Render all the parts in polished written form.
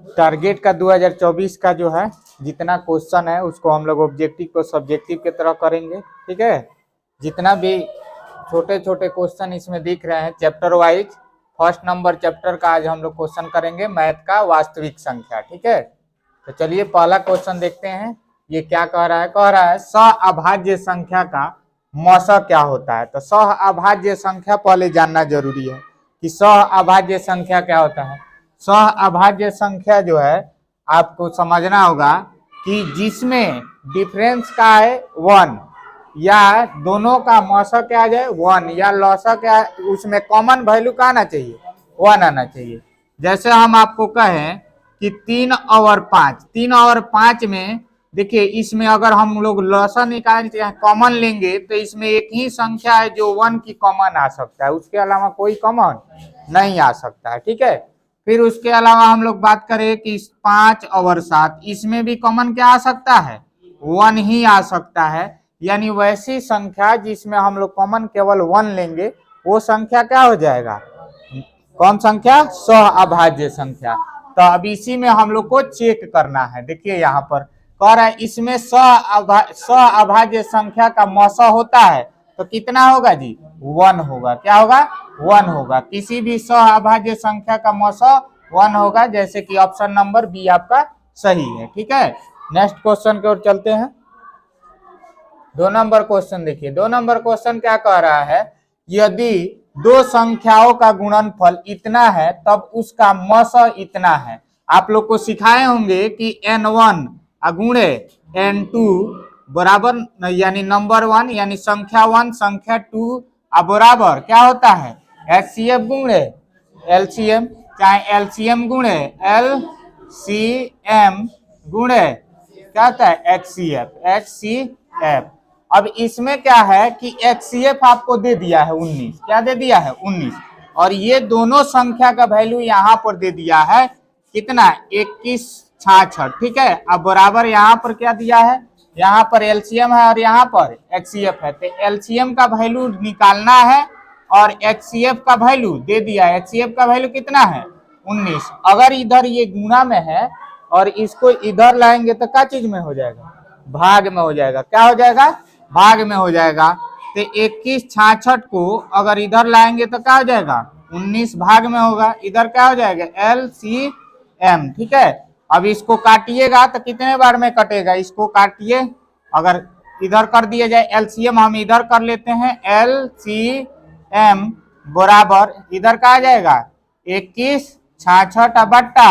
Target का 2024 का जो है जितना क्वेश्चन है उसको हम लोग ऑब्जेक्टिव को सब्जेक्टिव की तरह करेंगे। ठीक है, जितना भी छोटे छोटे क्वेश्चन इसमें दिख रहे हैं chapter wise, first number chapter का आज हम लोग क्वेश्चन करेंगे मैथ का वास्तविक संख्या। ठीक है, तो चलिए पहला क्वेश्चन देखते हैं। ये क्या कह रहा है? कह रहा है सहअभाज्य संख्या का मौसा क्या होता है। तो सहअभाज्य संख्या पहले जानना जरूरी है कि सहअभाज्य संख्या क्या होता है। सहअभाज्य संख्या जो है आपको समझना होगा कि जिसमें डिफरेंस का है 1 या दोनों का मौसा क्या आ जाए 1 या लौसा क्या, उसमें कॉमन वैल्यू का आना चाहिए 1 आना चाहिए। जैसे हम आपको कहें कि 3 और 5, 3 और 5 में देखिए, इसमें अगर हम लोग लौसा निकालते हैं कॉमन लेंगे तो इसमें एक ही संख्या है जो 1 की कॉमन आ सकता है, उसके अलावा कोई कॉमन नहीं आ सकता है। ठीक है, फिर उसके अलावा हम लोग बात करें कि 5 और 7, इसमें भी कॉमन क्या आ सकता है 1 ही आ सकता है। यानी वैसी संख्या जिसमें हम लोग कॉमन केवल 1 लेंगे वो संख्या क्या हो जाएगा, कौन संख्या, सहअभाज्य संख्या। तो अब इसी में हम लोग को चेक करना है। देखिए यहाँ पर कह रहा है इसमें सहअभाज्य संख्या का मौसा होता है तो कितना होगा जी 1 होगा। क्या होगा 1 होगा। किसी भी सहअभाज्य संख्या का मौसा 1 होगा, जैसे कि ऑप्शन नंबर बी आपका सही है। ठीक है, नेक्स्ट क्वेश्चन की ओर चलते हैं। 2 नंबर क्वेश्चन देखिए। 2 नंबर क्वेश्चन क्या कह रहा है, यदि दो संख्याओं का गुणनफल इतना है तब उसका मौसा इतना है। आप लोग को सिखाए होंगे कि n1 गुणे n2 बराबर, यानी नंबर 1 यानी संख्या 1 संख्या 2 बराबर क्या होता है HCF गुणे LCM, चाहे LCM गुणे LCM गुणे क्या होता है HCF। अब इसमें क्या है कि HCF आपको दे दिया है 19, क्या दे दिया है 19, और ये दोनों संख्या का वैल्यू यहाँ पर दे दिया है कितना 2166। ठीक है, अब बराबर यहाँ पर क्या दिया है, यहाँ पर LCM है और यहाँ पर HCF है। तो LCM का वैल्यू निकालना है और HCF का वैल्यू दे दिया है। HCF का वैल्यू कितना है 19। अगर इधर ये गुणा में है और इसको इधर लाएंगे तो क्या चीज में हो जाएगा, भाग में हो जाएगा। क्या हो जाएगा, भाग में हो जाएगा। तो 2166 को अगर इधर लाएंगे तो क्या हो जाएगा 19 भाग में होगा, इधर क्या हो जाएगा LCM। ठीक है, अब इसको काटिएगा तो कितने बार में कटेगा, इसको काटिए। अगर इधर कर दिया जाए LCM, हम इधर कर लेते हैं LCM बराबर इधर क्या आ जाएगा 2166 बट्टा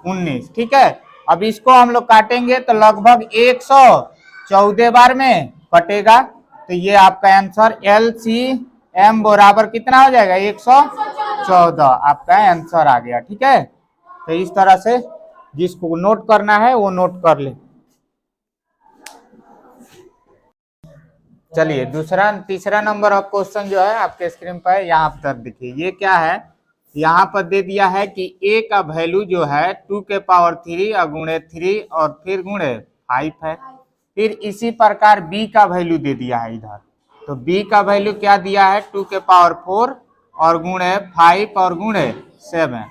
19। ठीक है, अब इसको हम लोग काटेंगे तो लगभग 114 बार में कटेगा। तो ये आपका आंसर LCM बराबर कितना हो जाएगा 114, आपका आंसर आ गया। ठीक है, तो इस तरह से जिसको नोट करना है वो नोट कर ले। चलिए तीसरा नंबर ऑफ क्वेश्चन जो है आपके स्क्रीन पर है, यहाँ पर देखिए ये क्या है। यहाँ पर दे दिया है कि a का वैल्यू जो है 2 के पावर 3 और गुणे 3 और फिर गुणे 5 है। फिर इसी प्रकार b का वैल्यू दे दिया है इधर, तो b का वैल्यू क्या दिया है 2 के पावर 4 और गुणे 5 और गुणे 7।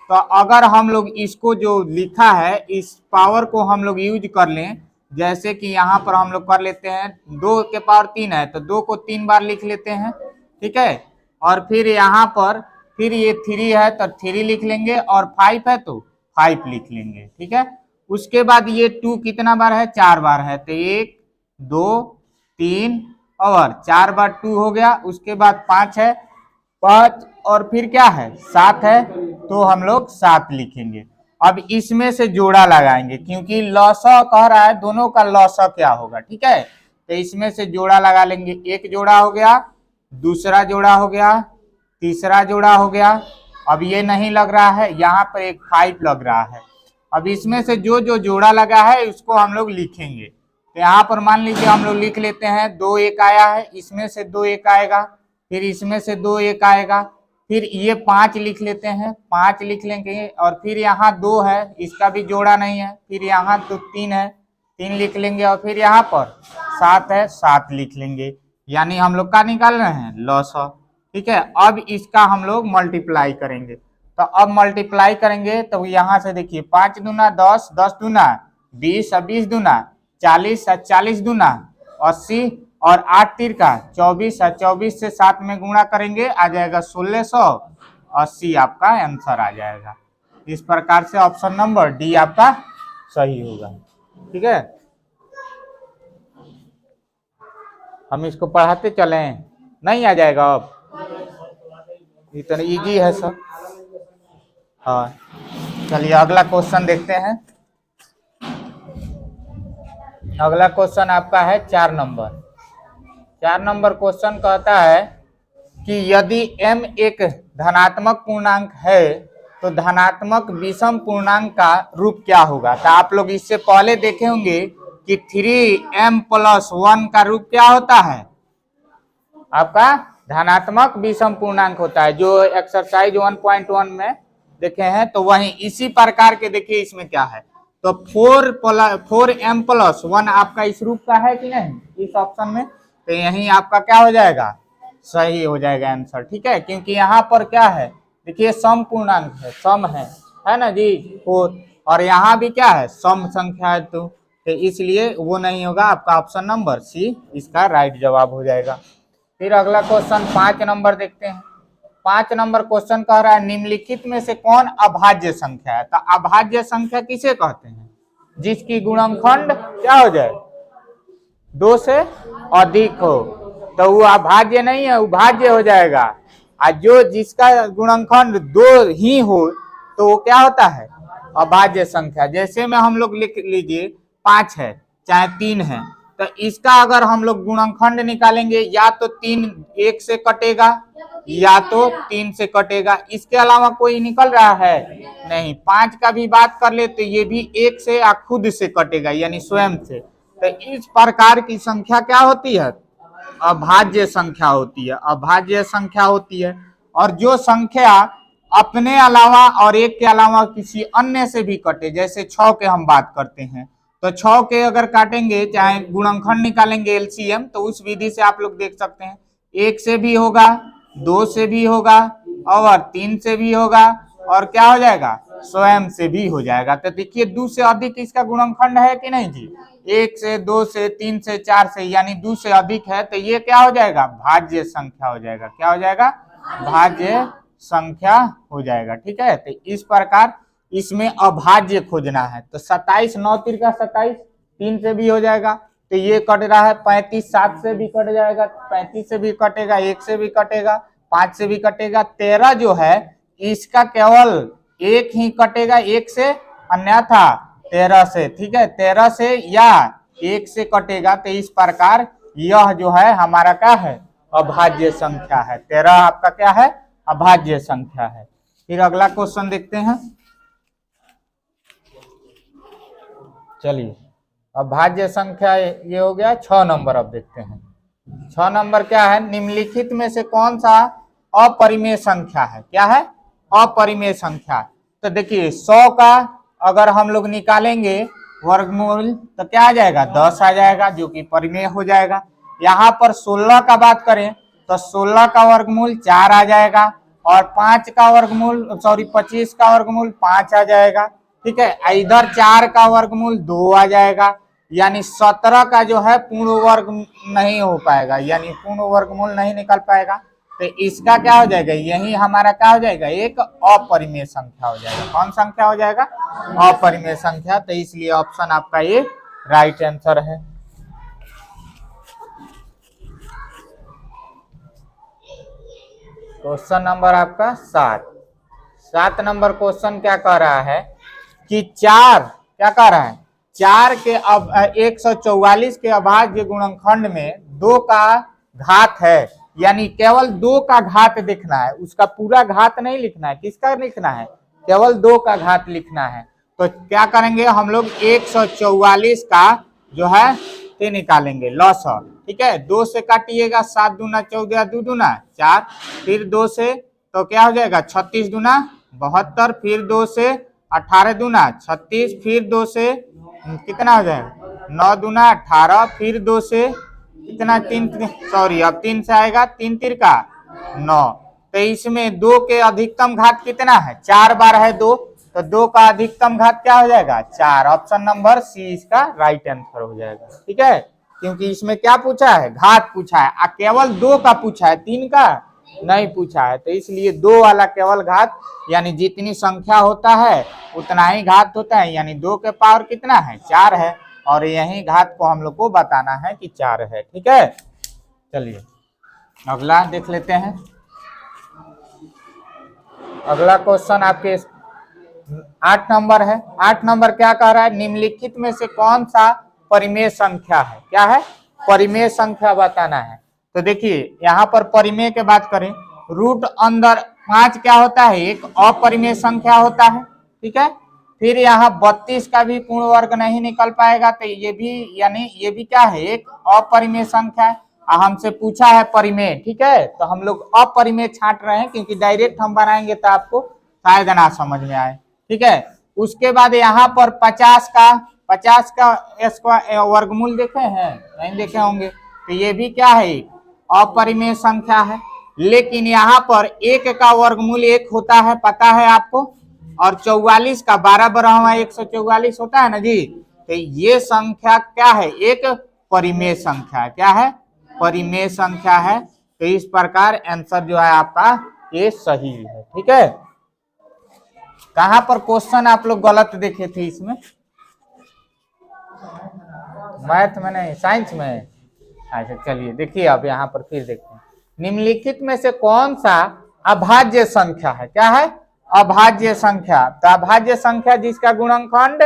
तो अगर हम लोग इसको जो लिखा है इस पावर को हम लोग यूज कर लें, जैसे कि यहाँ पर हम लोग कर लेते हैं 2 के पावर 3 है तो 2 को 3 बार लिख लेते हैं। ठीक है, और फिर यहाँ पर फिर ये 3 है तो 3 लिख लेंगे और 5 है तो 5 लिख लेंगे। ठीक है, उसके बाद ये 2 कितना बार है 4 बार है, तो 1 2 3 और 4 बार 2 हो गया। उसके बाद 5 है 5 और फिर क्या है 7 है, तो हम लोग 7 लिखेंगे। अब इसमें से जोड़ा लगाएंगे क्योंकि लौसा कह रहा है दोनों का लौसा क्या होगा। ठीक है, तो इसमें से जोड़ा लगा लेंगे। एक जोड़ा हो गया, दूसरा जोड़ा हो गया, तीसरा जोड़ा हो गया। अब ये नहीं लग रहा है, यहाँ पर एक 5 लग रहा है। अब इसमें से जो जो जोड़ा लगा है उसको हम लोग लिखेंगे। तो यहाँ पर मान लीजिए हम लोग लिख लेते हैं 2 1 आया है, इसमें से 2 1 आएगा, फिर इसमें से 2 1 आएगा, फिर ये 5 लिख लेते हैं 5 लिख लेंगे, और फिर यहाँ 2 है इसका भी जोड़ा नहीं है, फिर यहाँ तो 3 है 3 लिख लेंगे, और फिर यहाँ पर 7 है 7 लिख लेंगे। यानी हम लोग का निकाल रहे हैं लॉस। ठीक है, अब इसका हम लोग मल्टीप्लाई करेंगे। तो अब मल्टीप्लाई करेंगे तो यहाँ से देखिए 5 दूना 10, 10 दूना 20, 20 दूना 40, 40 दूना 80 और 8 तीर का 24, 24 से 7 में गुणा करेंगे आ जाएगा 1680 आपका आंसर आ जाएगा। इस प्रकार से ऑप्शन नंबर डी आपका सही होगा। ठीक है, हम इसको पढ़ाते चलें, नहीं आ जाएगा अब, इतना इजी है सब। हाँ चलिए अगला क्वेश्चन देखते हैं। अगला क्वेश्चन आपका है 4 नंबर। 4 नंबर क्वेश्चन कहता है कि यदि m एक धनात्मक पूर्णांक है तो धनात्मक विषम पूर्णांक का रूप क्या होगा। तो आप लोग इससे पहले देखे होंगे कि 3m+1 का रूप क्या होता है, आपका धनात्मक विषम पूर्णांक होता है, जो एक्सरसाइज 1.1 में देखे हैं। तो वहीं इसी प्रकार के देखिए इसमें क्या है, तो 4m+1 आपका इस रूप का है कि नहीं इस ऑप्शन में, तो यही आपका क्या हो जाएगा, सही हो जाएगा आंसर। ठीक है, क्योंकि यहाँ पर क्या है देखिए सम पूर्णांक है, सम है ना जी 4, और यहाँ भी क्या है सम संख्या है, तो इसलिए वो नहीं होगा, आपका ऑप्शन नंबर सी इसका राइट जवाब हो जाएगा। फिर अगला क्वेश्चन 5 नंबर देखते हैं। 5 नंबर क्वेश्चन कह रहा है निम्नलिखित में से कौन अभाज्य संख्या है। तो अभाज्य संख्या किसे कहते हैं, जिसकी गुणनखंड क्या हो जाए 2 से अधिक हो, तो वो अभाज्य नहीं है, उभाज्य हो जाएगा। और जो जिसका गुणनखंड 2 ही हो तो वो क्या होता है अभाज्य संख्या। जैसे में हम लोग लिख लीजिए 5 है चाहे 3 है, तो इसका अगर हम लोग गुणनखंड निकालेंगे या तो 3 1 से कटेगा या तो 3 से कटेगा, इसके अलावा कोई निकल रहा है नहीं। 5 का भी बात कर ले तो ये भी 1 से या खुद से कटेगा यानी स्वयं से। तो इस प्रकार की संख्या क्या होती है अभाज्य संख्या होती है, अभाज्य संख्या होती है। और जो संख्या अपने अलावा और 1 के अलावा किसी अन्य से भी कटे, जैसे 6 के हम बात करते हैं, तो 6 के अगर काटेंगे चाहे गुणनखंड निकालेंगे एलसीएम, तो उस विधि से आप लोग देख सकते हैं 1 से भी होगा 2 से भी होगा और 3 से भी होगा और क्या हो जाएगा स्वयं से भी हो जाएगा। तो देखिए 2 से अधिक इसका गुणनखंड है कि नहीं जी, 1 से 2 से 3 से 4 से यानी 2 से अधिक है, तो ये क्या हो जाएगा भाज्य संख्या हो जाएगा। क्या हो जाएगा भाज्य संख्या हो जाएगा। ठीक है, तो इस प्रकार इसमें अभाज्य खोजना है। तो 27 9 तीर का 27 3 से भी हो जाएगा, तो ये कट रहा है 35 7 से भी कट जाएगा, 35 से भी कटेगा, 1 से भी कटेगा, 5 से भी कटेगा, 13 जो है इसका केवल 1 ही कटेगा 1 से, अन्यथा 13 से। ठीक है, 13 से या 1 से कटेगा। तो इस प्रकार यह जो है हमारा क्या है अभाज्य संख्या है, 13 आपका क्या है अभाज्य संख्या है। फिर अगला क्वेश्चन देखते हैं। चलिए अभाज्य संख्या ये हो गया 6 नंबर। अब देखते हैं 6 नंबर क्या है, निम्नलिखित में से कौन सा अपरिमेय संख्या है। क्या है अपरिमेय संख्या। तो देखिए 100 का अगर हम लोग निकालेंगे वर्गमूल तो क्या आ जाएगा 10 आ जाएगा, जो कि परिमेय हो जाएगा। यहाँ पर 16 का बात करें तो 16 का वर्गमूल 4 आ जाएगा और 5 का वर्गमूल 25 का वर्गमूल 5 आ जाएगा। ठीक है, इधर 4 का वर्गमूल 2 आ जाएगा, यानी 17 का जो है पूर्ण वर्ग नहीं हो पाएगा, यानी पूर्ण वर्गमूल नहीं निकल पाएगा। तो इसका क्या हो जाएगा, यही हमारा क्या हो जाएगा एक अपरिमेय संख्या हो जाएगा। कौन संख्या हो जाएगा अपरिमेय संख्या। तो इसलिए ऑप्शन आपका ये राइट आंसर है। क्वेश्चन नंबर आपका 7 नंबर क्वेश्चन क्या कह रहा है कि 4 क्या कह रहा है 4 के 144 के अभाज्य गुणनखंड में 2 का घात है, यानी केवल 2 का घात लिखना है, उसका पूरा घात नहीं लिखना है। किसका लिखना है केवल 2 का घात लिखना है। तो क्या करेंगे हम लोग 144 का जो है ते निकालेंगे लॉसर। ठीक है, 2 से काटिएगा 7 दूना 14 2 दूना 4, फिर 2 से तो क्या हो जाएगा 36 दूना 72, फिर 2 से 18 दूना 36, फिर 2 से कितना हो जाएगा 9 दूना 18, फिर 2 से कितना 3 सॉरी अब 3 से आएगा 3 तीर का 9, तो इसमें 2 के अधिकतम घात कितना है, 4 बार है 2, तो 2 का अधिकतम घात क्या हो जाएगा, 4। ऑप्शन नंबर सी इसका राइट आंसर हो जाएगा। ठीक है, क्योंकि इसमें क्या पूछा है, घात पूछा है, केवल 2 का पूछा है, 3 का नहीं पूछा है, तो इसलिए 2 वाला केवल घात, यानी जितनी संख्या होता है उतना ही घात होता है, यानी 2 के पावर कितना है, 4 है, और यही घात को हम लोग को बताना है कि 4 है। ठीक है, चलिए अगला देख लेते हैं। अगला क्वेश्चन आपके 8 नंबर है। 8 नंबर क्या कह रहा है, निम्नलिखित में से कौन सा परिमेय संख्या है, क्या है, परिमेय संख्या बताना है। तो देखिए यहाँ पर परिमेय के बात करें, रूट अंदर 5 क्या होता है, एक अपरिमेय संख्या होता है। ठीक है, फिर यहाँ 32 का भी पूर्ण वर्ग नहीं निकल पाएगा, तो ये भी, यानी ये भी क्या है, एक अपरिमेय संख्या है। हमसे पूछा है परिमेय, ठीक है, तो हम लोग अपरिमेय छांट रहे हैं, क्योंकि डायरेक्ट हम बनाएंगे तो आपको शायद ना समझ में आए। ठीक है, उसके बाद यहाँ पर 50 का स्क्वायर वर्गमूल देखे हैं, नहीं देखे होंगे, तो ये भी क्या है, अपरिमेय संख्या है। लेकिन यहाँ पर 1 का वर्गमूल 1 होता है, पता है आपको, और 44 का 12 बरा हुआ 144 होता है ना जी। तो ये संख्या क्या है, एक परिमेय संख्या, क्या है, परिमेय संख्या है। तो इस प्रकार आंसर जो है आपका ये सही है। ठीक है, कहां पर क्वेश्चन आप लोग गलत देखे थे इसमें, मैथ में नहीं, साइंस में। अच्छा चलिए देखिए, अब यहाँ पर फिर देखते हैं, निम्नलिखित में से कौन सा अभाज्य संख्या है, क्या है, अभाज्य संख्या। तो अभाज्य संख्या जिसका गुणनखंड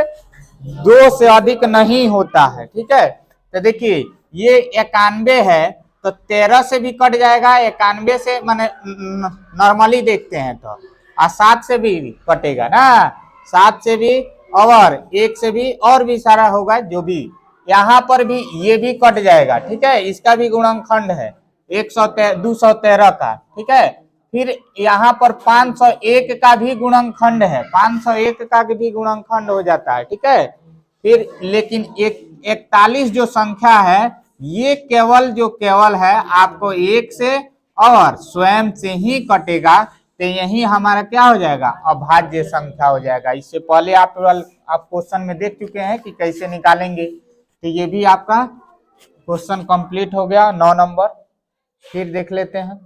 2 से अधिक नहीं होता है। ठीक है, तो देखिए ये 91 है, तो 13 से भी कट जाएगा, 91 से माने नॉर्मली देखते हैं तो, और 7 से भी कटेगा ना, 7 से भी और 1 से भी, और भी सारा होगा जो भी, यहाँ पर भी ये भी कट जाएगा। ठीक है, इसका भी गुणनखंड है 213 का। ठीक है, फिर यहाँ पर 501 का भी गुणनखंड है, 501 का भी गुणनखंड हो जाता है। ठीक है, फिर लेकिन 41 जो संख्या है, ये केवल है आपको 1 से और स्वयं से ही कटेगा, तो यही हमारा क्या हो जाएगा, अभाज्य संख्या हो जाएगा। इससे पहले आप क्वेश्चन में देख चुके हैं कि कैसे निकालेंगे, तो ये भी आपका क्वेश्चन कंप्लीट हो गया 9 नंबर। फिर देख लेते हैं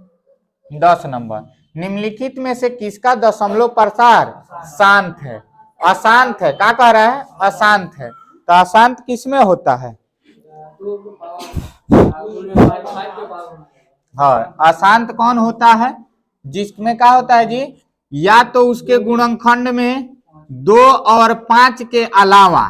10 नंबर, निम्नलिखित में से किसका दशमलव प्रसार शांत है, अशांत है, क्या कह रहा है, अशांत है। तो अशांत किसमें होता है, हाँ, अशांत कौन होता है, जिसमें क्या होता है जी, या तो उसके गुणनखंड में 2 और 5 के अलावा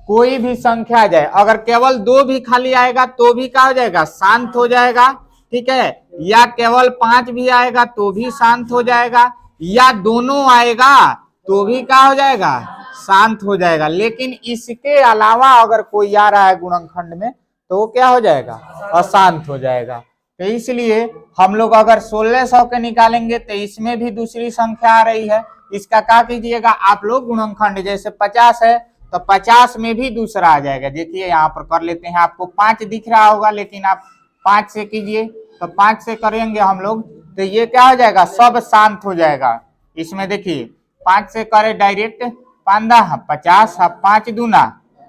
कोई भी संख्या आ जाए, अगर केवल 2 भी खाली आएगा तो भी क्या हो जाएगा, शांत हो जाएगा। ठीक है, या केवल 5 भी आएगा तो भी शांत हो जाएगा, या दोनों आएगा तो भी क्या हो जाएगा, शांत हो जाएगा। लेकिन इसके अलावा अगर कोई आ रहा है गुणनखंड में तो वो क्या हो जाएगा, अशांत हो जाएगा। तो इसलिए हम लोग अगर 1600 के निकालेंगे तो इसमें भी दूसरी संख्या आ रही है, इसका क्या कीजिएगा आप लोग, गुणनखंड जैसे 50 है तो 50 में भी दूसरा आ जाएगा। देखिए यहाँ पर कर लेते हैं, आपको 5 दिख रहा होगा, लेकिन आप 5 से कीजिए, तो 5 से करेंगे हम लोग तो ये क्या हो जाएगा, सब शांत हो जाएगा। इसमें देखिए 5 से करे डायरेक्ट, 50, 5 दूना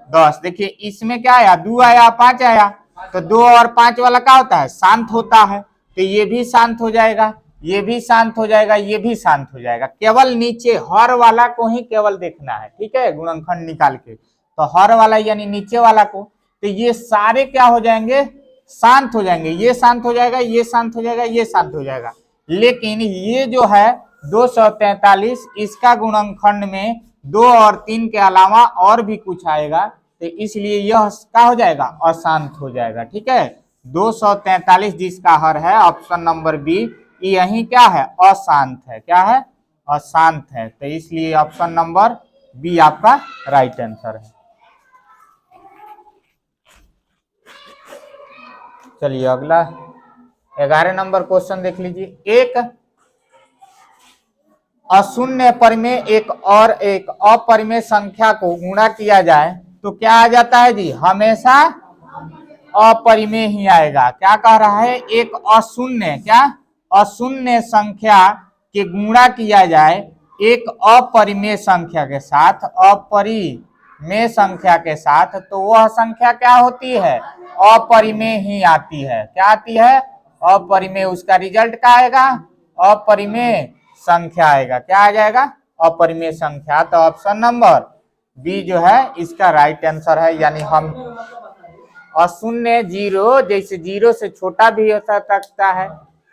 10, देखिए इसमें क्या आया, 2 आया 5 आया, तो 2 और 5 वाला क्या होता है, शांत होता है, तो ये भी शांत हो जाएगा, ये भी शांत हो जाएगा, ये भी शांत हो जाएगा। केवल नीचे हर वाला को ही केवल देखना है। ठीक है, गुणनखंड निकाल के, तो हर वाला यानी नीचे वाला को, तो ये सारे क्या हो जाएंगे, शांत हो जाएंगे, ये शांत हो जाएगा, ये शांत हो जाएगा, ये शांत हो जाएगा। लेकिन ये जो है 243, इसका गुणनखंड में 2 और 3 के अलावा और भी कुछ आएगा, तो इसलिए यह क्या हो जाएगा, अशांत हो जाएगा। ठीक है, 243 जिसका हर है ऑप्शन नंबर बी, यही क्या है, अशांत है, क्या है, अशांत है। तो इसलिए ऑप्शन नंबर बी आपका राइट आंसर है। चलिए अगला 11 नंबर क्वेश्चन देख लीजिए, एक अशून्य परिमेय एक और एक अपरिमेय संख्या को गुणा किया जाए तो क्या आ जाता है जी, हमेशा अपरिमेय ही आएगा। क्या कह रहा है, एक अशून्य, क्या अशून्य संख्या के गुणा किया जाए एक अपरिमेय संख्या के साथ, अपरिमेय संख्या के साथ, तो वह संख्या क्या होती है? अपरिमेय ही आती है। क्या आती है? अपरिमेय। उसका रिजल्ट क्या आएगा? अपरिमेय संख्या आएगा। क्या आ जाएगा? अपरिमेय संख्या। तो ऑप्शन नंबर बी जो है इसका राइट आंसर है। यानी हम अशून्य, जीरो, जैसे जीरो से छोटा भी हो सकता है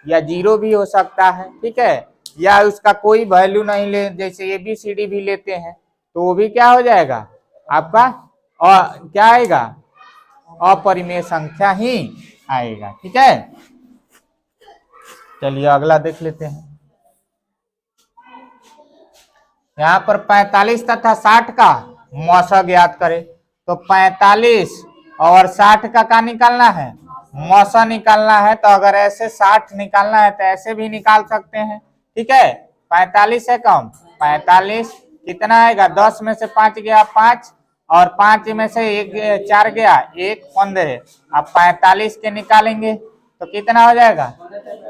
या जीरो भी हो सकता है, ठीक है, या उसका कोई वैल्यू नहीं ले, जैसे ABCD भी लेते हैं तो वो भी क्या हो जाएगा आपका, और क्या आएगा? अपरिमेय संख्या ही आएगा। ठीक है, चलिए अगला देख लेते हैं। यहाँ पर 45 तथा 60 का मौसा ज्ञात करें। तो 45 और 60 का क्या निकालना है? मौसा निकालना है। तो अगर ऐसे 60 निकालना है तो ऐसे भी निकाल सकते हैं। ठीक है, 45 है कम, 45 कितना आएगा? 10 में से 5 गया 5, और 5 में से 1 4 गया 1, 15। अब 45 के निकालेंगे तो कितना हो जाएगा?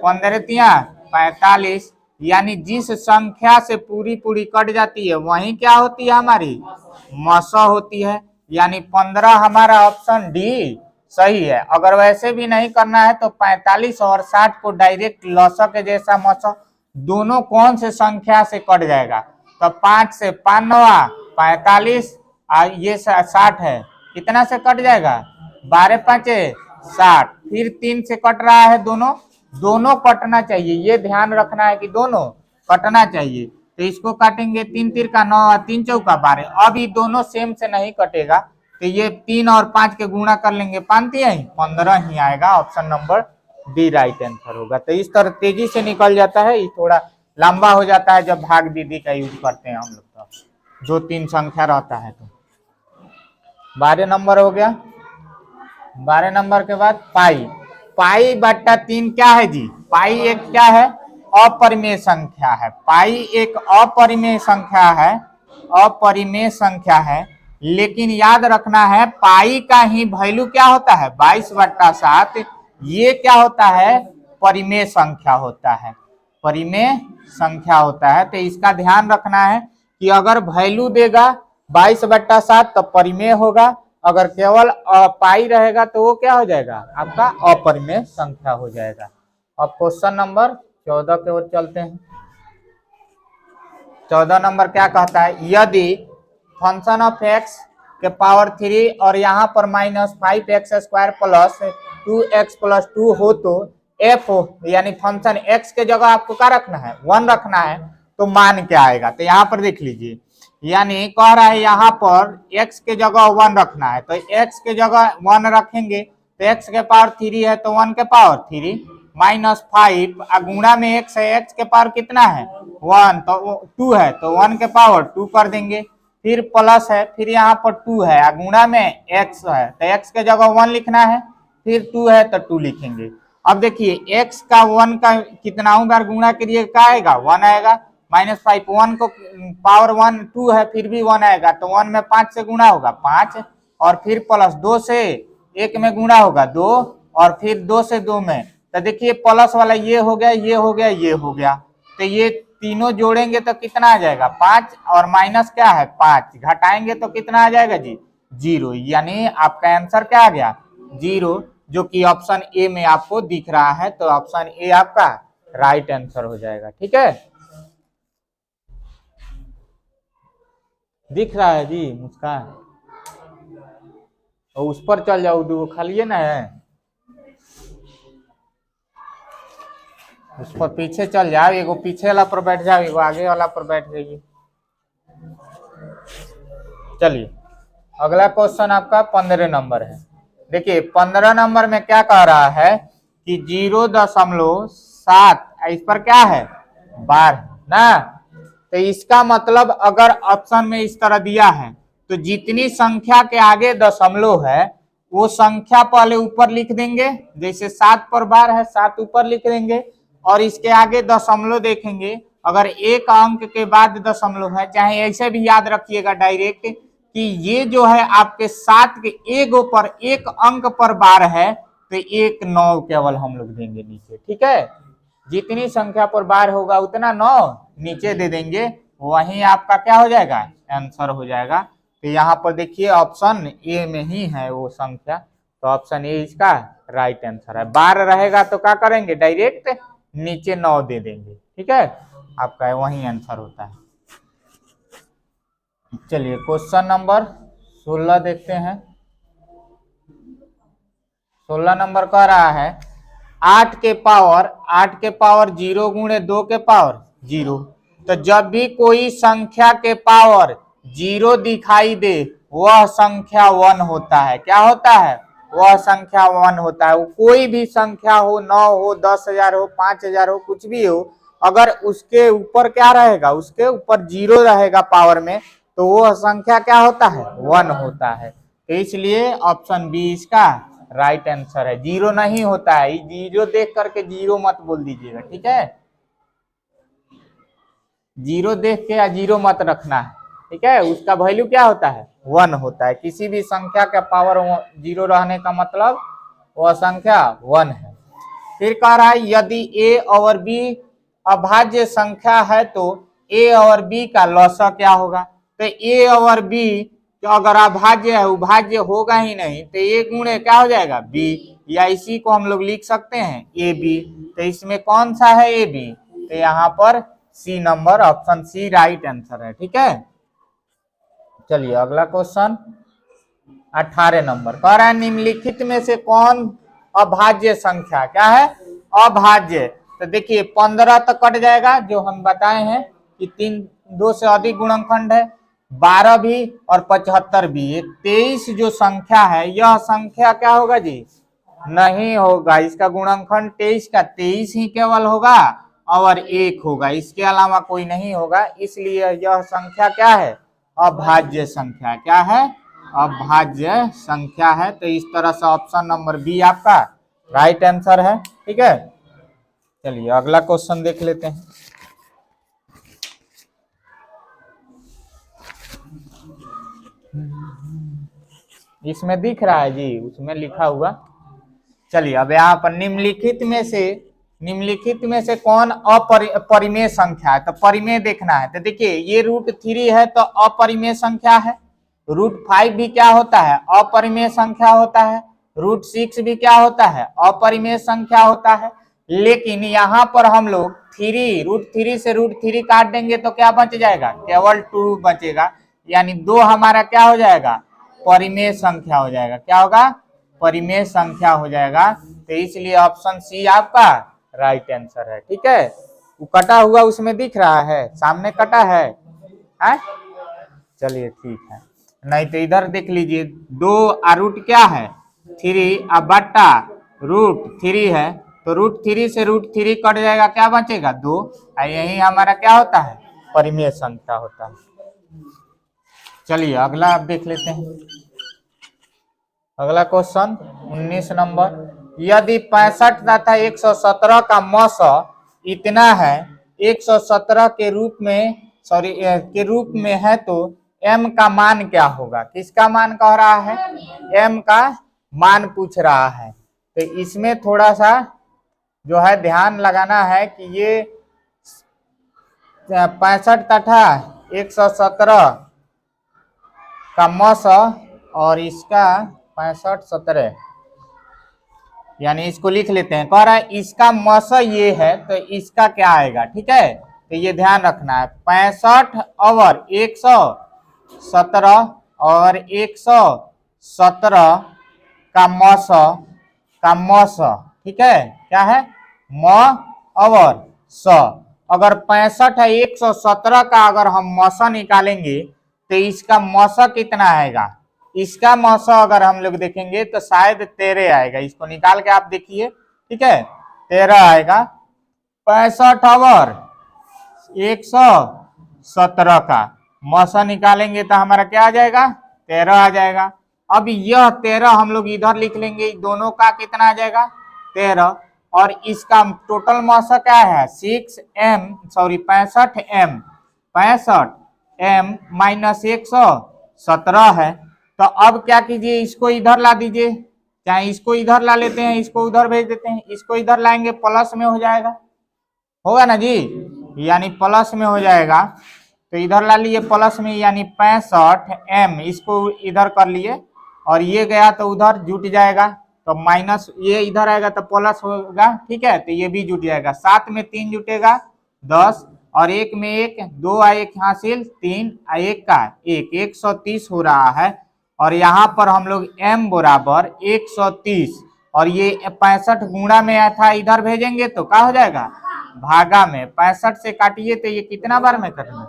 15 तिया 45। यानी जिस संख्या से पूरी कट जाती है वही क्या होती है? हमारी मौसा होती है। यानी 15 हमारा ऑप्शन डी सही है। अगर वैसे भी नहीं करना है तो 45 और 60 को डायरेक्ट लौसा के जैसा मौसा, दोनों कौन से संख्या से कट जाएगा? तो 5 से 5 9 45, ये 60 है, कितना से कट जाएगा? 12 5 60। फिर 3 से कट रहा है, दोनों कटना चाहिए। ये ध्यान रखना है कि दोनों कटना चाहिए। तो इसको काटेंगे, 3 3 का 9, 3 चौका 12। अब ये दोनों सेम से नहीं कटेगा तो ये 3 और 5 के गुणा कर लेंगे, 5 3 15 ही आएगा। Option number D right answer होगा। तो इस तरह तेजी से निकल जाता है, ये थोड़ा लंबा हो जाता है जब भाग दीदी का यूज करते हैं हम लोग, तो 2 3 संख्या रहता है। तो 12 नंबर हो गया। 12 नंबर के बाद पाई बट्टा 3 क्या है जी? पाई एक क्या है? अपरिमेय संख्या है। पाई एक अपरिमेय संख्या है, अपरिमेय संख्या है। लेकिन याद रखना है पाई का ही वैल्यू क्या होता है? 22/7। ये क्या होता है? परिमेय संख्या होता है, परिमेय संख्या होता है। तो इसका ध्यान रखना है कि अगर वैल्यू देगा 22/7 तो परिमेय होगा, अगर केवल पाई रहेगा तो वो क्या हो जाएगा? आपका अपरिमेय संख्या हो जाएगा। अब क्वेश्चन नंबर 14 की ओर चलते हैं। 14 नंबर क्या कहता है? यदि फंक्शन ऑफ x के पावर 3 और यहाँ पर -5x² प्लस 2x + 2 हो तो f हो, यानी फंक्शन x के जगह आपको क्या रखना है? 1 रखना है। तो मान क्या आएगा? तो यहाँ पर देख लीजिए, यानी कह रहा है यहाँ पर x के जगह 1 रखना है। तो x के जगह 1 रखेंगे तो x के पावर 3 है तो 1 के पावर 3 -5 गुणा में x है, x के पावर कितना है? 1, तो 2 है तो 1 के पावर 2 कर देंगे। फिर प्लस है, फिर यहाँ पर 2 है, गुणा में x है तो x के जगह 1 लिखना है, फिर 2 है तो 2 लिखेंगे। अब देखिए x का 1 का कितना बार गुणा करिए, क्या आएगा? 1 आएगा। -5 1 को पावर 1 2 है, फिर भी 1 आएगा। तो 1 में 5 से गुणा होगा 5, और फिर प्लस 2 से 1 में गुणा होगा 2, और फिर 2 से 2 में। तो देखिए प्लस वाला ये हो गया, ये हो गया, ये हो गया। तो ये तीनों जोड़ेंगे तो कितना आ जाएगा? 5, और माइनस क्या है? 5 घटाएंगे तो कितना आ जाएगा जी? 0। यानी आपका आंसर क्या आ गया? 0, जो कि ऑप्शन ए में आपको दिख रहा है। तो ऑप्शन ए आपका राइट आंसर हो जाएगा। ठीक है, दिख रहा है जी मुस्कान? और उस पर चल जाओ, दो खालिए ना है, उस पर पीछे चल जाओ, एगो पीछे वाला पर बैठ जाओ, एगो आगे वाला पर बैठ जाइए। चलिए अगला क्वेश्चन आपका 15 नंबर है। देखिए 15 नंबर में क्या कह रहा है कि 0.7, इस पर क्या है? 12 ना। तो इसका मतलब अगर ऑप्शन में इस तरह दिया है तो जितनी संख्या के आगे दशमलव है वो संख्या पहले ऊपर लिख देंगे। जैसे 7 पर 12 है, 7 ऊपर लिख देंगे, और इसके आगे दशमलव देखेंगे। अगर एक अंक के बाद दशमलव है, चाहे ऐसे भी याद रखिएगा डायरेक्ट कि ये जो है आपके 7 के एगो पर एक अंक पर 12 है तो 1 9 केवल हम लोग देंगे नीचे। ठीक है, जितनी संख्या पर बार होगा उतना 9 नीचे दे देंगे, वहीं आपका क्या हो जाएगा, आंसर हो जाएगा। तो यहाँ पर देखिए ऑप्शन ए में ही है वो संख्या, तो ऑप्शन ए इसका राइट आंसर है। बार रहेगा तो क्या करेंगे, डायरेक्ट नीचे 9 दे देंगे, ठीक है, आपका वही आंसर होता है। चलिए क्वेश्चन नंबर 16 देखते हैं। 16 नंबर कह रहा है 8 के पावर 0 गुणे 2 के पावर 0। तो जब भी कोई संख्या के पावर 0 दिखाई दे वह संख्या 1 होता है। क्या होता है, वह संख्या 1 होता है। वो कोई भी संख्या हो, 9 हो, 10,000 हो, 5,000 हो, कुछ भी हो, अगर उसके ऊपर क्या रहेगा, उसके ऊपर 0 रहेगा पावर में, तो वह संख्या क्या होता है, 1 होता है। तो इसलिए ऑप्शन बी इसका राइट आंसर है। 0 नहीं होता है, 0 देख करके 0 मत बोल दीजिएगा, ठीक है, 0 देख के या 0 मत रखना है, ठीक है, उसका वैल्यू क्या होता है, 1 होता है। किसी भी संख्या का पावर 0 रहने का मतलब वह संख्या 1 है। फिर कह रहा है यदि a और b अभाज्य संख्या है तो a और b का लॉसा क्या होगा। तो a और b तो अगर अभाज्य है, उभाज्य होगा ही नहीं, तो a गुणे क्या हो जाएगा, b, या इसी को हम लोग लिख सकते हैं ए बी। तो इसमें कौन सा है ए बी, तो यहाँ पर C number, option C right answer है, ठीक है। चलिए अगला क्वेश्चन 18 नंबर कह रहा है निम्नलिखित में से कौन अभाज्य संख्या, क्या है, अभाज्य। तो देखिए 15 तक कट जाएगा, जो हम बताए हैं कि 2 से अधिक गुणनखंड है, 12 भी और 75 भी। ये 23 जो संख्या है, यह संख्या क्या होगा जी, नहीं होगा, इसका गुणनखंड 23 का 23 ही केवल होगा और 1 होगा, इसके अलावा कोई नहीं होगा। इसलिए यह संख्या क्या है, अभाज्य संख्या। क्या है, अभाज्य संख्या है। तो इस तरह से ऑप्शन नंबर बी आपका राइट आंसर है, ठीक है। चलिए अगला क्वेश्चन देख लेते हैं। इसमें दिख रहा है जी, उसमें लिखा हुआ। चलिए अब यहाँ पर निम्नलिखित में से कौन अपरिमेय संख्या है। तो परिमेय देखना है। तो देखिए ये √3 है तो अपरिमेय संख्या है। √5 भी क्या होता है, अपरिमेय संख्या होता है। √6 भी क्या होता है, अपरिमेय संख्या होता है। लेकिन यहाँ पर हम लोग √3 से √3 काट देंगे तो क्या बच जाएगा, केवल 2 बचेगा, यानी 2 हमारा क्या हो जाएगा, परिमेय संख्या हो जाएगा। क्या होगा, परिमेय संख्या हो जाएगा। तो इसलिए ऑप्शन सी आपका राइट आंसर है, ठीक है। वो कटा हुआ उसमें दिख रहा है, सामने कटा है, चलिए ठीक है। नहीं तो इधर देख लीजिए, 2 रूट क्या है 3 बट्टा √3 है, तो √3 से √3 कट जाएगा, क्या बचेगा 2, यही हमारा क्या होता है, परिमेय संख्या होता है। चलिए अगला आप देख लेते हैं। अगला क्वेश्चन 19 नंबर, यदि 65 तथा 117 का मस इतना है, 117 के रूप में है, तो m का मान क्या होगा। किसका मान कह रहा है, m का मान पूछ रहा है। तो इसमें थोड़ा सा जो है ध्यान लगाना है कि ये 65 तथा 117 का मस और इसका 65 17, यानी इसको लिख लेते हैं। कह रहा है इसका मस ये है तो इसका क्या आएगा, ठीक है। तो ये ध्यान रखना है, 65 और 117 और 117 का मस, ठीक है, क्या है, म और स। अगर 65 है 117 का अगर हम मसा निकालेंगे तो इसका मसा कितना आएगा, इसका मौसा अगर हम लोग देखेंगे तो शायद 13 आएगा। इसको निकाल के आप देखिए, ठीक है, 13 आएगा। 65 और 117 का मौसा निकालेंगे तो हमारा क्या आ जाएगा, 13 आ जाएगा। अब यह 13 हम लोग इधर लिख लेंगे, दोनों का कितना आ जाएगा 13, और इसका टोटल मौसा क्या है 65m माइनस 117 है। तो अब क्या कीजिए, इसको इधर ला दीजिए, चाहे इसको इधर ला लेते हैं, इसको उधर भेज देते हैं, इसको इधर लाएंगे प्लस में हो जाएगा, होगा ना जी, यानी प्लस में हो जाएगा। तो इधर ला लिए प्लस में, यानी 65m, इसको इधर कर लिए और ये गया तो उधर जुट जाएगा, तो माइनस ये इधर आएगा तो प्लस होगा, ठीक है। तो ये भी जुट जाएगा, 7 में 3 जुटेगा 10, और 1 में 1, 2 आ 1 हासिल 3 आ 1 का 1, 130 हो रहा है। और यहाँ पर हम लोग m बराबर 130, और ये 65 गुणा में आया था, इधर भेजेंगे तो क्या हो जाएगा, भागा में। 65 से काटिए तो ये कितना बार में करेंगे,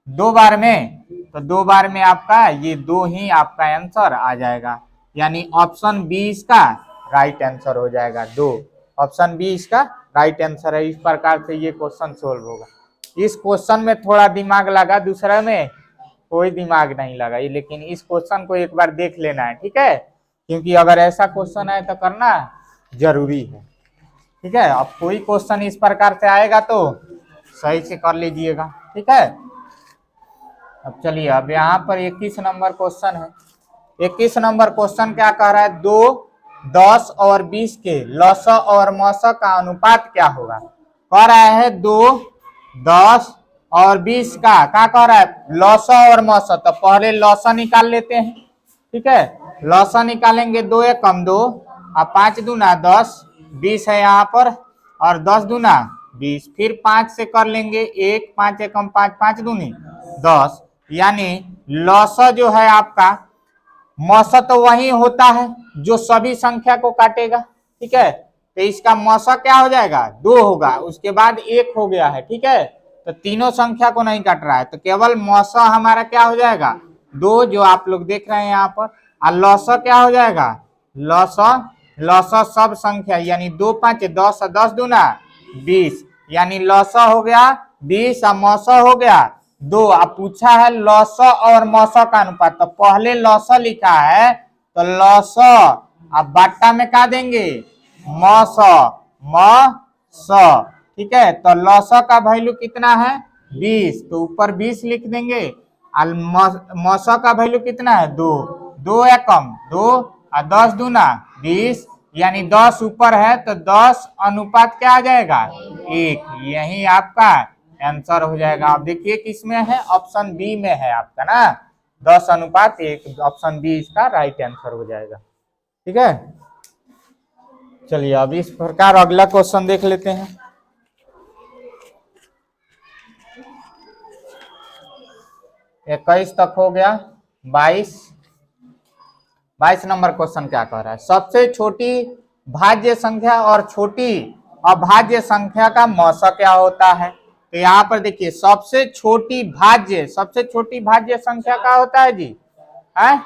2 बार में, तो 2 बार में आपका ये 2 ही आपका आंसर आ जाएगा, यानी ऑप्शन बी इसका राइट आंसर हो जाएगा, 2। ऑप्शन बी इसका राइट आंसर है। इस प्रकार से ये क्वेश्चन सोल्व होगा। इस क्वेश्चन में थोड़ा दिमाग लगा, दूसरा में कोई दिमाग नहीं लगा, लेकिन इस क्वेश्चन को एक बार देख लेना है, ठीक है, क्योंकि अगर ऐसा क्वेश्चन आए तो करना जरूरी है, ठीक है। अब कोई क्वेश्चन इस प्रकार से आएगा तो सही से कर लीजिएगा, ठीक है। अब चलिए, अब यहाँ पर 21 नंबर क्वेश्चन है। 21 नंबर क्वेश्चन क्या कह रहा है, 2, 10 और 20 के लसा और मसा का अनुपात क्या होगा। कह रहा है 2, 10 और 20 का क्या कह रहा है, लसा और मसा। तो पहले लसा निकाल लेते हैं, ठीक है। लसा निकालेंगे, 2 एकम 2, और 5 दूना 10, 20 है यहाँ पर, और 10 दूना 20, फिर 5 से कर लेंगे 1, 5 एकम 5, 5 दूनी 10, यानी लसा जो है आपका, मसा तो वही होता है जो सभी संख्या को काटेगा, ठीक है। तो इसका मसा क्या हो जाएगा, 2 होगा, उसके बाद 1 हो गया है, ठीक है। तो तीनों संख्या को नहीं काट रहा है, तो केवल मसा हमारा क्या हो जाएगा, 2, जो आप लोग देख रहे हैं यहाँ पर। और लसा क्या हो जाएगा, लसा सब संख्या, यानी 2, 5, 10, 10 दूना 20, यानी लसा हो गया 20 और मसा हो गया 2। अब पूछा है लसा और मसा का अनुपात, तो पहले लसा लिखा है तो लसा, अब बट्टा में क्या देंगे, मसा, ठीक है। तो लसा का वैल्यू कितना है 20, तो ऊपर 20 लिख देंगे। और मसा का वैल्यू कितना है 2, 2 एकम 2, और 10 दूना 20, यानी 10 ऊपर है तो 10 अनुपात क्या आ जाएगा, 1। यही आपका आंसर हो जाएगा। आप देखिए किसमें है, ऑप्शन बी में है आपका ना, 10 अनुपात 1, ऑप्शन बी इसका राइट आंसर हो जाएगा, ठीक है। चलिए, अब इस प्रकार अगला क्वेश्चन देख लेते हैं। इक्कीस तक हो गया, 22 नंबर क्वेश्चन क्या कह रहा है, सबसे छोटी भाज्य संख्या और छोटी अभाज्य संख्या का मौसा क्या होता है। तो यहाँ पर देखिए, सबसे छोटी भाज्य संख्या क्या होता है जी, है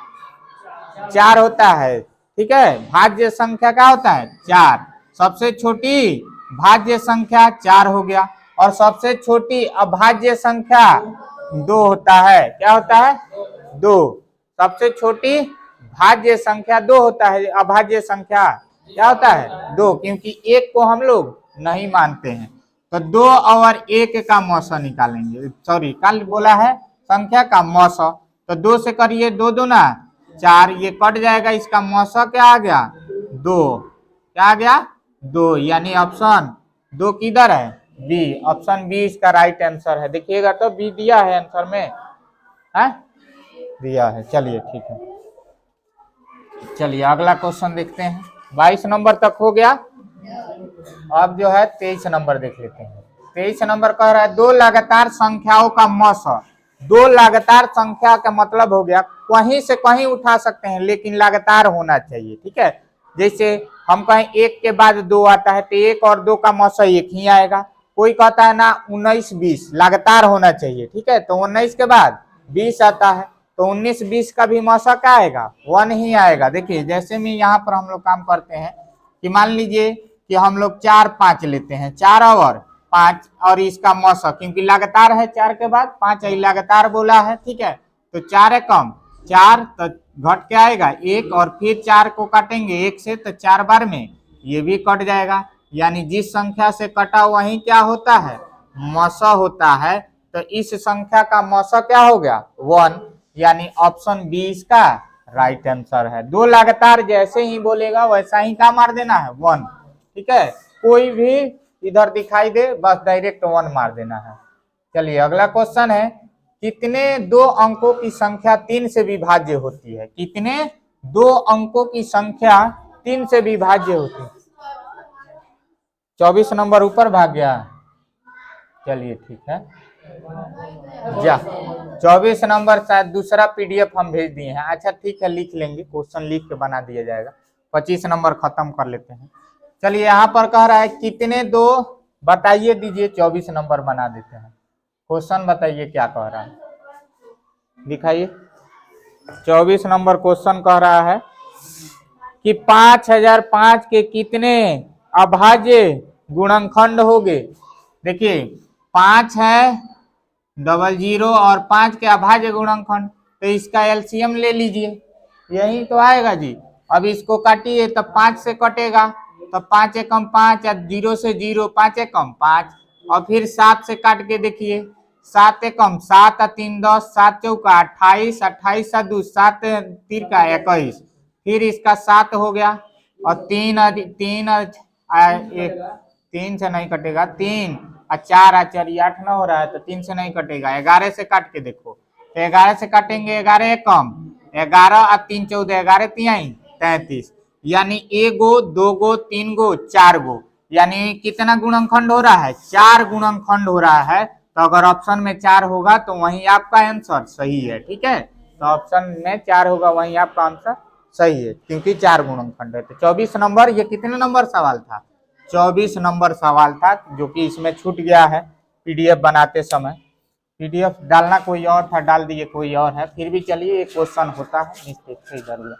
4 होता है, ठीक है। भाज्य संख्या क्या होता है 4, सबसे छोटी भाज्य संख्या 4 हो गया, और सबसे छोटी अभाज्य संख्या 2 होता है। क्या होता है 2, सबसे छोटी भाज्य संख्या 2 होता है, अभाज्य संख्या क्या होता है 2, क्योंकि 1 को हम लोग नहीं मानते हैं। तो 2 और 1 का मौसा निकालेंगे, सॉरी कल बोला है संख्या का मौसा। तो 2 से करिए, 2 दूना 4, ये कट जाएगा, इसका मौसा क्या आ गया 2, क्या आ गया 2, यानी ऑप्शन 2 किधर है, बी। ऑप्शन बी इसका राइट आंसर है। देखिएगा तो बी दिया है आंसर में, है दिया है। चलिए ठीक है, चलिए अगला क्वेश्चन देखते हैं। 22 नंबर तक हो गया, अब जो है 23 नंबर देख लेते हैं। 23 नंबर कह रहा है, 2 लगातार संख्याओं का मौसा। 2 लगातार संख्या का मतलब हो गया कहीं से कहीं उठा सकते हैं, लेकिन लगातार होना चाहिए, ठीक है। जैसे हम कहें 1 के बाद 2 आता है, तो 1 और 2 का मौसा 1 ही आएगा। कोई कहता है ना 19, 20 लगातार होना चाहिए, ठीक है, तो 19 के बाद 20 आता है, तो 19, 20 का भी मौसा क्या आएगा 1 ही आएगा। देखिए जैसे में यहाँ पर हम लोग काम करते हैं कि मान लीजिए कि हम लोग 4, 5 लेते हैं, 4 और 5, और इसका मौसा क्योंकि लगातार है 4 के बाद 5 लगातार बोला है, ठीक है। तो 4 एकम 4, तो घट के आएगा 1, और फिर 4 को काटेंगे 1 से, तो 4 बार में ये भी कट जाएगा, यानी जिस संख्या से कटा वही क्या होता है मौसा होता है। तो इस संख्या का मौसा क्या हो गया 1, यानी ऑप्शन बी इसका राइट आंसर है। 2 लगातार जैसे ही बोलेगा वैसा ही क्या मार देना है 1, ठीक है। कोई भी इधर दिखाई दे बस डायरेक्ट 1 मार देना है। चलिए अगला क्वेश्चन है, कितने 2 अंकों की संख्या 3 से विभाज्य होती है? कितने 2 अंकों की संख्या 3 से विभाज्य होती है? 24 नंबर ऊपर भाग गया। चलिए ठीक है, जा 24 नंबर शायद दूसरा पीडीएफ हम भेज दिए हैं। अच्छा ठीक है, लिख लेंगे, क्वेश्चन लिख के बना दिया जाएगा। 25 नंबर खत्म कर लेते हैं। चलिए यहाँ पर कह रहा है कितने 2, बताइए दीजिए, 24 नंबर बना देते हैं। क्वेश्चन बताइए क्या कह रहा है, दिखाइए। 24 नंबर क्वेश्चन कह रहा है कि 5005 के कितने अभाज्य गुणनखंड होंगे? देखिए 5 है, 00 और 5 के अभाज्य गुणनखंड, तो इसका एलसीएम ले लीजिए, यही तो आएगा जी। अब इसको काटिए तब 5 से कटेगा, तब 5 एकम 5, 0 से 0, 5 एकम 5, और फिर 7 से काट के देखिए, 7 एकम 7 और 3 10, 7 चौका 28, 28 सा 2, 7 तिरका 21, फिर इसका 7 हो गया, और 3 से नहीं कटेगा, 3 और 4 4 8 9 हो रहा है, तो 3 से नहीं कटेगा। 11 से काट के देखो, तो 11 से काटेंगे, 11 एकम 11 और 3 14, 11 3 33, यानी 1 गो 2 गो 3 गो 4 गो, यानी कितना गुणनखंड हो रहा है? 4 गुणनखंड हो रहा है। तो अगर ऑप्शन में 4 होगा तो वही आपका आंसर सही है, ठीक है। तो ऑप्शन में 4 होगा, वही आपका आंसर सही है, क्योंकि 4 गुणनखंड है। तो 24 नंबर, ये कितने नंबर सवाल था? 24 नंबर सवाल था, जो कि इसमें छूट गया है पीडीएफ बनाते समय। पीडीएफ डालना कोई और था, डाल दिए कोई और है, फिर भी चलिए एक क्वेश्चन होता है, मिस्टेक से इधर उधर।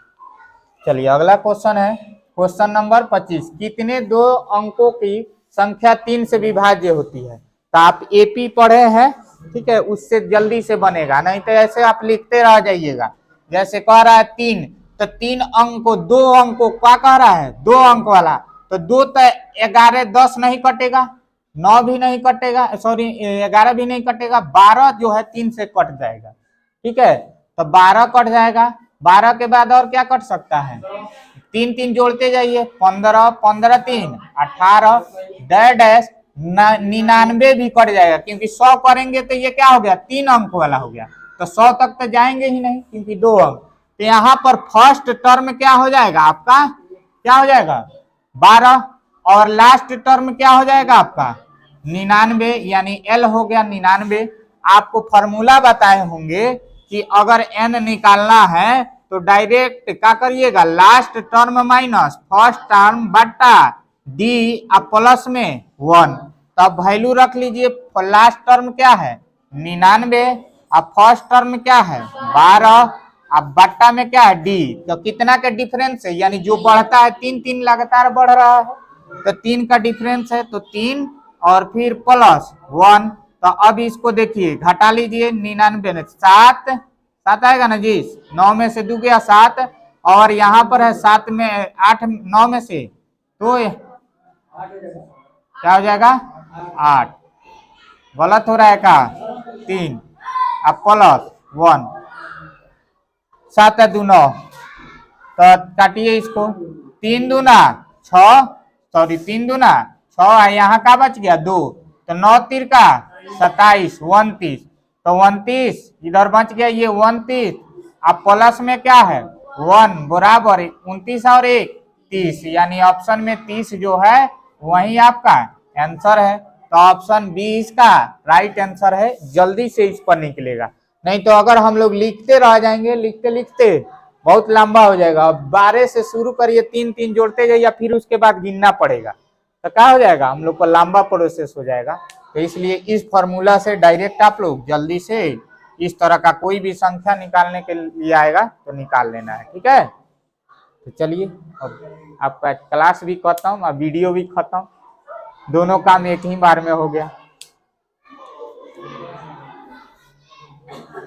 चलिए अगला क्वेश्चन है, क्वेश्चन नंबर 25, कितने 2 अंकों की संख्या 3 से विभाज्य होती है? तो आप एपी पढ़े हैं, ठीक है, उससे जल्दी से बनेगा, नहीं तो ऐसे आप लिखते रह जाइएगा। जैसे कह रहा है 3, तो 3 अंक को 2 अंक को क्या कह रहा है? 2 अंक वाला, तो 2 तो 11 10 नहीं कटेगा, 9 भी नहीं कटेगा, सॉरी 11 भी नहीं कटेगा, 12 जो है 3 से कट जाएगा, ठीक है। तो 12 कट जाएगा, 12 के बाद और क्या कट सकता है? 3 3 जोड़ते जाइए, 15 15 3 18 डैश 99 भी कट जाएगा, क्योंकि 100 करेंगे तो ये क्या हो गया? 3 अंक वाला हो गया, तो 100 तक तो जाएंगे ही नहीं, क्योंकि 2 अंक। तो यहाँ पर फर्स्ट टर्म क्या हो जाएगा आपका? क्या हो जाएगा? 12, और लास्ट टर्म क्या हो जाएगा आपका? 99, यानी एल हो गया 99। आपको फॉर्मूला बताए होंगे कि अगर एन निकालना है तो डायरेक्ट क्या करिएगा? Last term minus first term बट्टा डी प्लस में 1, तब वैल्यू रख लीजिए। लास्ट टर्म क्या है? 99, अब फर्स्ट टर्म क्या है? 12, अब बट्टा में क्या है? डी, तो कितना का डिफरेंस है? यानी जो बढ़ता है 3 3 लगातार बढ़ रहा है, तो 3 का डिफरेंस है, तो 3 और फिर प्लस 1। तो अब इसको देखिए, घटा लीजिए, 99 में 7 7 आएगा ना जी, 9 में से 2 गया 7, और यहाँ पर है 7 में 8 9 में से, तो क्या हो जाएगा? 8। गलत हो रहा है क्या? 3 अब प्लस 1, 7 2 9, तो काटिए इसको, 3 दूना 6, सॉरी 3 दूना 6, यहाँ का बच गया 2, तो 9 तिरका 27 29, तो 29 इधर बच गया, ये 29, अब प्लस में क्या है? 1 बराबर 29 और 1 30, यानी ऑप्शन में 30 जो है वही आपका आंसर है। तो ऑप्शन बी इसका राइट आंसर है, जल्दी से इस पर निकलेगा। नहीं तो अगर हम लोग लिखते रह जाएंगे, लिखते लिखते बहुत लंबा हो जाएगा। 12 से शुरू करिए, 3 3 जोड़ते जाइए, फिर उसके बाद गिनना पड़ेगा, तो क्या हो जाएगा? हम लोग को लंबा प्रोसेस हो जाएगा। तो इसलिए इस फॉर्मूला से डायरेक्ट आप लोग जल्दी से इस तरह का कोई भी संख्या निकालने के लिए आएगा तो निकाल लेना है, ठीक है। तो चलिए, अब आपका क्लास भी खत्म और वीडियो भी खत्म, दोनों काम एक ही बार में हो गया।